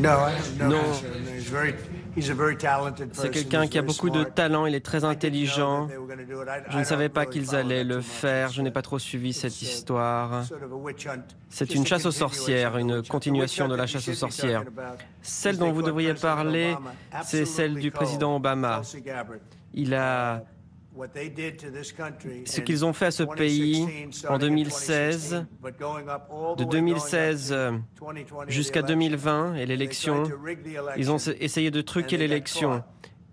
Non, c'est quelqu'un qui a beaucoup de talent, il est très intelligent. Je ne savais pas qu'ils allaient le faire, je n'ai pas trop suivi cette histoire. C'est une chasse aux sorcières, une continuation de la chasse aux sorcières. Celle dont vous devriez parler, c'est celle du président Obama. Ce qu'ils ont fait à ce pays en 2016, de 2016 jusqu'à 2020 et l'élection, ils ont essayé de truquer l'élection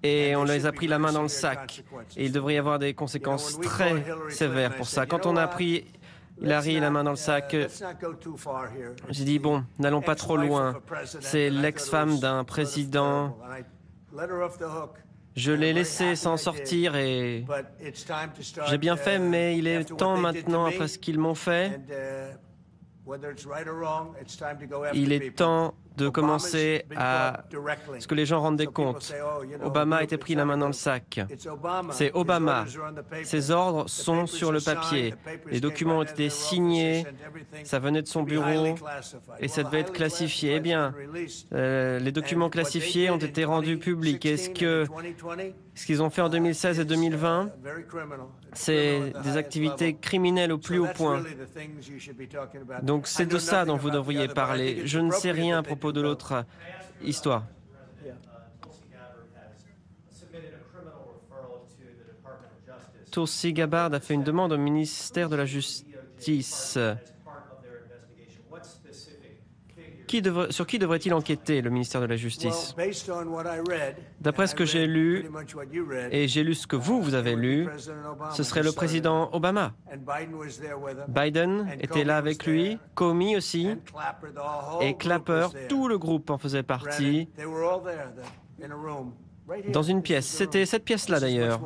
et on les a pris la main dans le sac. Et il devrait y avoir des conséquences très sévères pour ça. Quand on a pris Hillary la main dans le sac, j'ai dit bon, n'allons pas trop loin. C'est l'ex-femme d'un président. Je l'ai laissé s'en sortir et j'ai bien fait, mais il est temps maintenant, après ce qu'ils m'ont fait, il est temps de commencer à ce que les gens rendent des comptes. Obama a été pris la main dans le sac. C'est Obama. Ses ordres sont sur le papier. Les documents ont été signés, ça venait de son bureau et ça devait être classifié. Eh bien, les documents classifiés ont été rendus publics. Ce qu'ils ont fait en 2016 et 2020, c'est des activités criminelles au plus haut point. Donc c'est de ça dont vous devriez parler. Je ne sais rien à propos de l'autre histoire. Tulsi Gabbard a fait une demande au ministère de la Justice. Sur qui devrait-il enquêter, le ministère de la Justice? D'après ce que j'ai lu, et j'ai lu ce que vous avez lu, ce serait le président Obama. Biden était là avec lui, Comey aussi, et Clapper, tout le groupe en faisait partie, dans une pièce. C'était cette pièce-là d'ailleurs.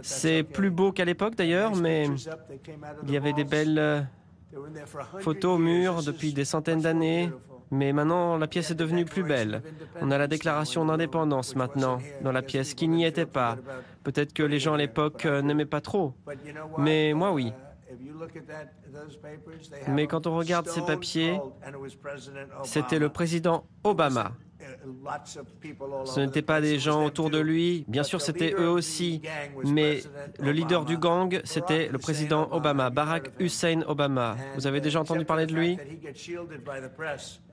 C'est plus beau qu'à l'époque d'ailleurs, mais il y avait des belles photos au mur depuis des centaines d'années, mais maintenant la pièce est devenue plus belle. On a la déclaration d'indépendance maintenant dans la pièce qui n'y était pas. Peut-être que les gens à l'époque n'aimaient pas trop, mais moi oui. Mais quand on regarde ces papiers, c'était le président Obama. Ce n'étaient pas des gens autour de lui, bien sûr c'était eux aussi, mais le leader du gang, c'était le président Obama, Barack Hussein Obama. Vous avez déjà entendu parler de lui?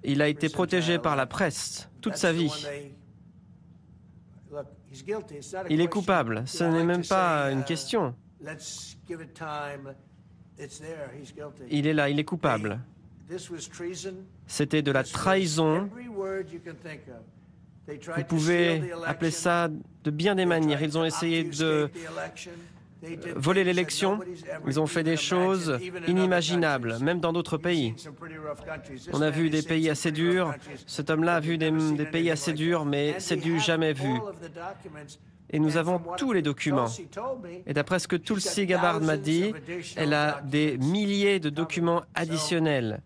Il a été protégé par la presse toute sa vie. Il est coupable, ce n'est même pas une question. Il est là, il est coupable. C'était de la trahison. Vous pouvez appeler ça de bien des manières. Ils ont essayé de voler l'élection. Ils ont fait des choses inimaginables, même dans d'autres pays. On a vu des pays assez durs. Cet homme-là a vu des pays assez durs, mais c'est du jamais vu. Et nous avons tous les documents. Et d'après ce que Tulsi Gabbard m'a dit, elle a des milliers de documents additionnels.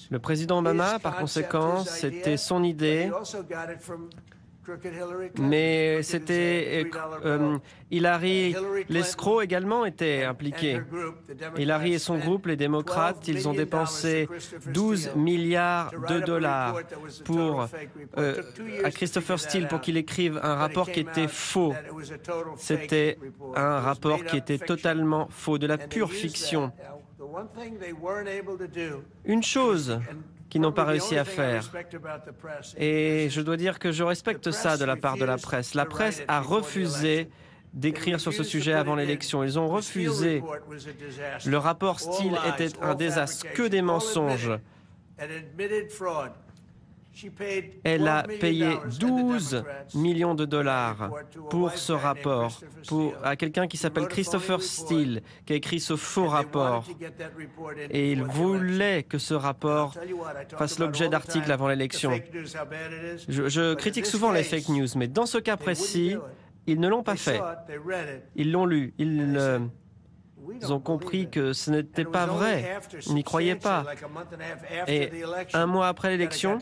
Le président Obama, par conséquent, c'était son idée, mais c'était Hillary, l'escroc également était impliqué. Hillary et son groupe, les démocrates, ils ont dépensé 12 milliards de dollars à Christopher Steele pour qu'il écrive un rapport qui était faux. C'était un rapport qui était totalement faux, de la pure fiction. Une chose qu'ils n'ont pas réussi à faire. Et je dois dire que je respecte ça de la part de la presse. La presse a refusé d'écrire sur ce sujet avant l'élection. Ils ont refusé. Le rapport Steele était un désastre, que des mensonges. Elle a payé 12 millions de dollars pour ce rapport, à quelqu'un qui s'appelle Christopher Steele, qui a écrit ce faux rapport. Et il voulait que ce rapport fasse l'objet d'articles avant l'élection. Je critique souvent les fake news, mais dans ce cas précis, ils ne l'ont pas fait. Ils l'ont lu. Ils ont compris que ce n'était pas vrai. Ils n'y croyaient pas. Et un mois après l'élection,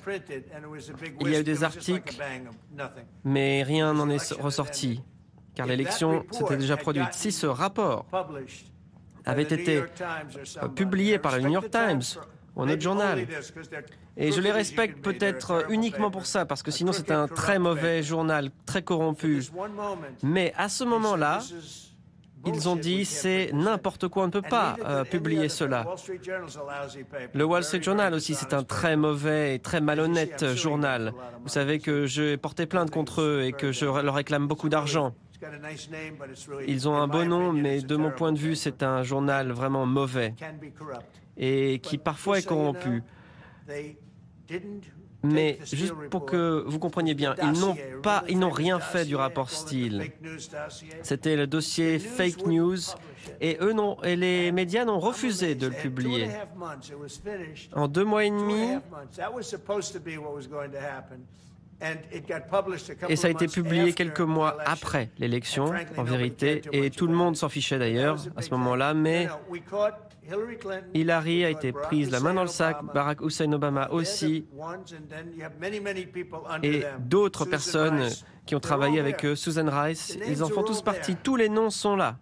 il y a eu des articles, mais rien n'en est ressorti, car l'élection s'était déjà produite. Si ce rapport avait été publié par le New York Times ou un autre journal. Et je les respecte peut-être uniquement pour ça, parce que sinon c'est un très mauvais journal, très corrompu. Mais à ce moment-là, ils ont dit c'est n'importe quoi, on ne peut pas publier cela. Le Wall Street Journal aussi, c'est un très mauvais et très malhonnête journal. Vous savez que j'ai porté plainte contre eux et que je leur réclame beaucoup d'argent. Ils ont un beau nom, mais de mon point de vue, c'est un journal vraiment mauvais et qui parfois est corrompu. Mais juste pour que vous compreniez bien, ils n'ont rien fait du rapport Steele. C'était le dossier fake news et les médias n'ont refusé de le publier. En 2 mois et demi, et ça a été publié quelques mois après l'élection, en vérité, et tout le monde s'en fichait d'ailleurs à ce moment-là, mais Hillary a été prise la main dans le sac, Barack Hussein Obama aussi, et d'autres personnes qui ont travaillé avec eux, Susan Rice, ils en font tous partie, tous les noms sont là.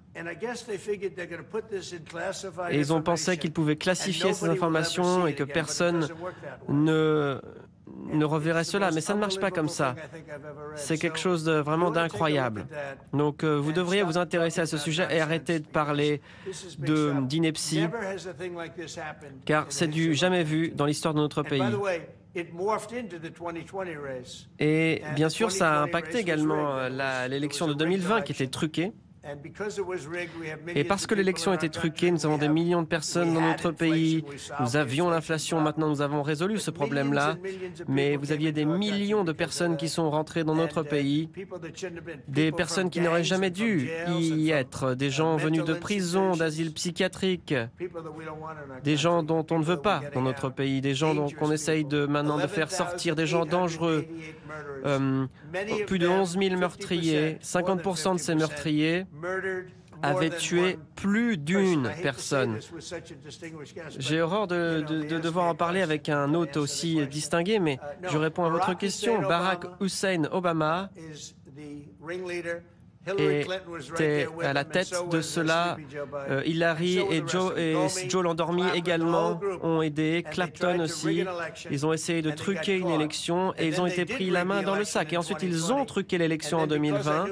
Et ils ont pensé qu'ils pouvaient classifier ces informations et que personne ne reverrait cela, mais ça ne marche pas comme ça. C'est quelque chose de vraiment d'incroyable. Donc vous devriez vous intéresser à ce sujet et arrêter de parler d'ineptie, car c'est du jamais vu dans l'histoire de notre pays. Et bien sûr, ça a impacté également l'élection de 2020 qui était truquée. Et parce que l'élection était truquée, nous avons des millions de personnes dans notre pays. Nous avions l'inflation, maintenant nous avons résolu ce problème-là. Mais vous aviez des millions de personnes qui sont rentrées dans notre pays, des personnes qui n'auraient jamais dû y être, des gens venus de prison, d'asile psychiatrique, des gens dont on ne veut pas dans notre pays, des gens qu'on essaye maintenant de faire sortir, des gens dangereux. Plus de 11 000 meurtriers, 50% de ces meurtriers avaient tué plus d'une personne. J'ai horreur de devoir en parler avec un hôte aussi distingué, mais je réponds à votre question. Barack Hussein Obama était à la tête de cela. Hillary et Joe l'endormi également ont aidé. Clapton aussi. Ils ont essayé de truquer une élection et ils ont été pris la main dans le sac. Et ensuite, ils ont truqué l'élection en 2020.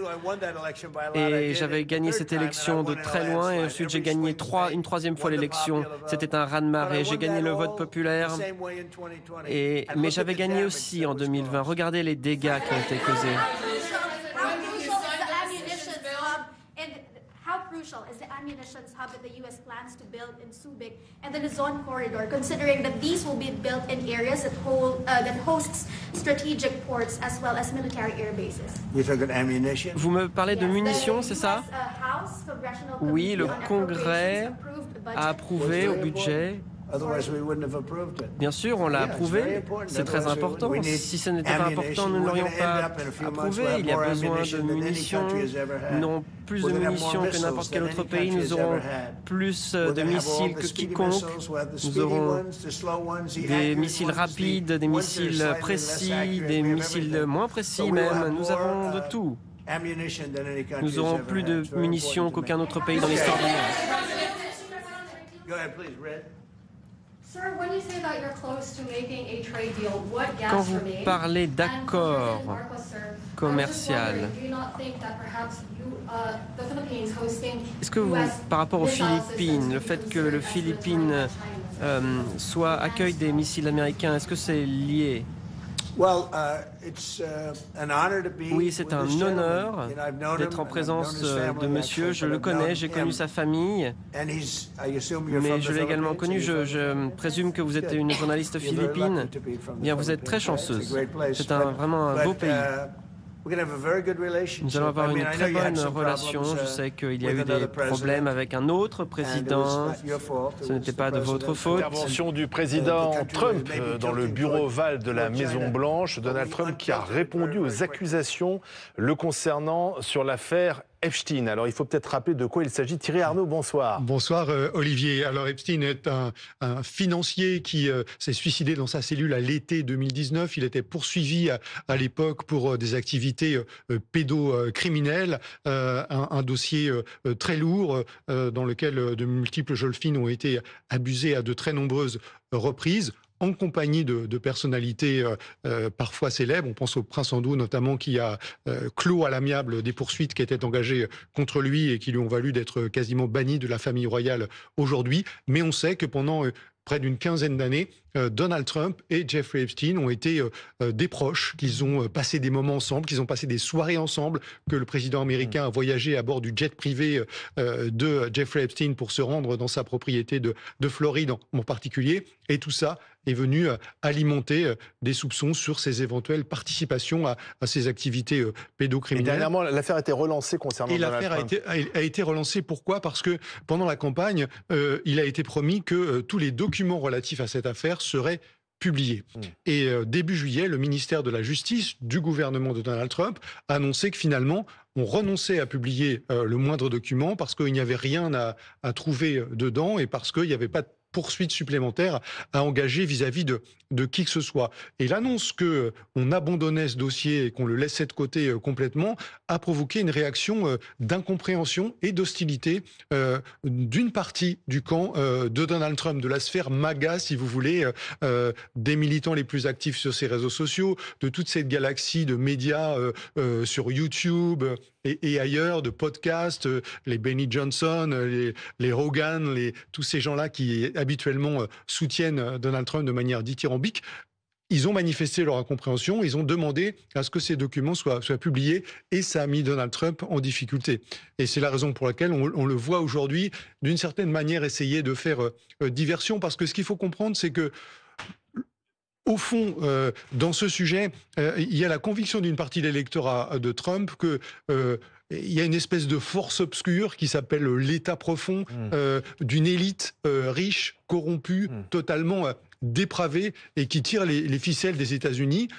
Et j'avais gagné cette élection de très loin. Et ensuite, j'ai gagné une troisième fois l'élection. C'était un raz-de-marée. J'ai gagné le vote populaire. Mais j'avais gagné aussi en 2020. Regardez les dégâts qui ont été causés. Is the ammunition hub that the U.S. plans to build in Subic and the Luzon corridor, considering that these will be built in areas that hosts strategic ports as well as military air bases. Vous me parlez de munitions, c'est ça? Oui, le Congrès a approuvé au budget. Bien sûr, on l'a approuvé. C'est très important. Si ce n'était pas important, nous ne l'aurions pas approuvé. Il y a besoin de munitions. Nous aurons plus de munitions que n'importe quel autre pays. Nous aurons plus de missiles que quiconque. Nous aurons des missiles rapides, des missiles précis, des missiles moins précis même. Nous avons de tout. Nous aurons plus de munitions qu'aucun autre pays dans l'histoire du monde. Quand vous parlez d'accord commercial, est-ce que vous, par rapport aux Philippines, le fait que le Philippines accueille des missiles américains, est-ce que c'est lié? Oui, c'est un honneur d'être en présence de monsieur. Je le connais, j'ai connu sa famille, mais je l'ai également connu. Je présume que vous êtes une journaliste philippine. Bien, vous êtes très chanceuse. C'est vraiment un beau pays. Nous allons avoir une très bonne relation. Je sais qu'il y a eu des problèmes avec un autre président. Ce n'était pas de votre faute. Intervention du président Trump dans le bureau ovale de la Maison-Blanche. Donald Trump qui a répondu aux accusations le concernant sur l'affaire Epstein. Alors, il faut peut-être rappeler de quoi il s'agit. Thierry Arnaud, bonsoir. Bonsoir Olivier. Alors Epstein est un financier qui s'est suicidé dans sa cellule à l'été 2019. Il était poursuivi à l'époque pour des activités pédocriminelles, un dossier très lourd dans lequel de multiples jeunes filles ont été abusées à de très nombreuses reprises, en compagnie de personnalités parfois célèbres. On pense au prince Andrew notamment, qui a clos à l'amiable des poursuites qui étaient engagées contre lui et qui lui ont valu d'être quasiment banni de la famille royale aujourd'hui. Mais on sait que pendant près d'une quinzaine d'années, Donald Trump et Jeffrey Epstein ont été des proches, qu'ils ont passé des moments ensemble, qu'ils ont passé des soirées ensemble, que le président américain a voyagé à bord du jet privé de Jeffrey Epstein pour se rendre dans sa propriété de Floride en particulier. Et tout ça est venu alimenter des soupçons sur ses éventuelles participations à ces activités pédocriminelles. Et dernièrement, l'affaire a été relancée concernant Donald Trump. Et l'affaire a été relancée. Pourquoi ? Parce que pendant la campagne, il a été promis que tous les documents relatifs à cette affaire seraient publiés. Et début juillet, le ministère de la Justice du gouvernement de Donald Trump a annoncé que finalement, on renonçait à publier le moindre document parce qu'il n'y avait rien à trouver dedans et parce qu'il n'y avait pas de poursuites supplémentaires à engager vis-à-vis de qui que ce soit. Et l'annonce qu'on abandonnait ce dossier et qu'on le laissait de côté complètement a provoqué une réaction d'incompréhension et d'hostilité d'une partie du camp de Donald Trump, de la sphère MAGA, si vous voulez, des militants les plus actifs sur ces réseaux sociaux, de toute cette galaxie de médias sur YouTube et ailleurs, de podcasts, les Benny Johnson, les Rogan, tous ces gens-là qui habituellement soutiennent Donald Trump de manière dithyrambique. Ils ont manifesté leur incompréhension, ils ont demandé à ce que ces documents soient publiés et ça a mis Donald Trump en difficulté. Et c'est la raison pour laquelle on le voit aujourd'hui, d'une certaine manière, essayer de faire diversion, parce que ce qu'il faut comprendre, c'est que au fond, dans ce sujet, il y a la conviction d'une partie de l'électorat de Trump que il y a une espèce de force obscure qui s'appelle l'État profond, d'une élite riche, corrompue, totalement dépravée et qui tire les ficelles des États-Unis.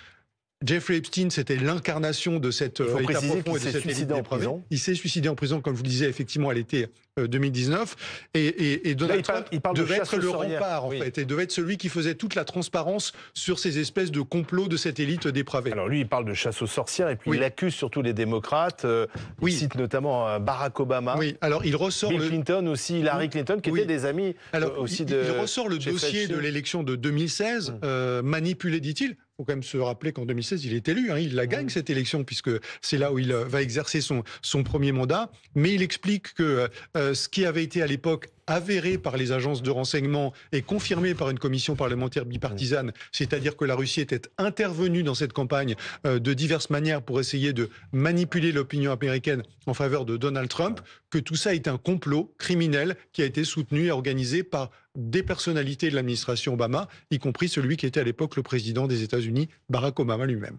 Jeffrey Epstein, c'était l'incarnation de cet État profond et de cette élite dépravée. Il s'est suicidé en prison, comme je vous le disais, effectivement, à l'été 2019. Et Donald Trump devait être le rempart, en fait, et devait être celui qui faisait toute la transparence sur ces espèces de complots de cette élite dépravée. Alors lui, il parle de chasse aux sorcières, et puis il accuse surtout les démocrates. Il cite notamment Barack Obama. Oui, alors il ressort Bill Clinton aussi, Hillary Clinton, qui étaient des amis aussi de... Il ressort le dossier de l'élection de 2016, manipulé, dit-il. Il faut quand même se rappeler qu'en 2016, il est élu. Il la gagne, cette élection, puisque c'est là où il va exercer son premier mandat. Mais il explique que ce qui avait été à l'époque avéré par les agences de renseignement et confirmé par une commission parlementaire bipartisane, c'est-à-dire que la Russie était intervenue dans cette campagne de diverses manières pour essayer de manipuler l'opinion américaine en faveur de Donald Trump, que tout ça est un complot criminel qui a été soutenu et organisé par des personnalités de l'administration Obama, y compris celui qui était à l'époque le président des États-Unis, Barack Obama lui-même.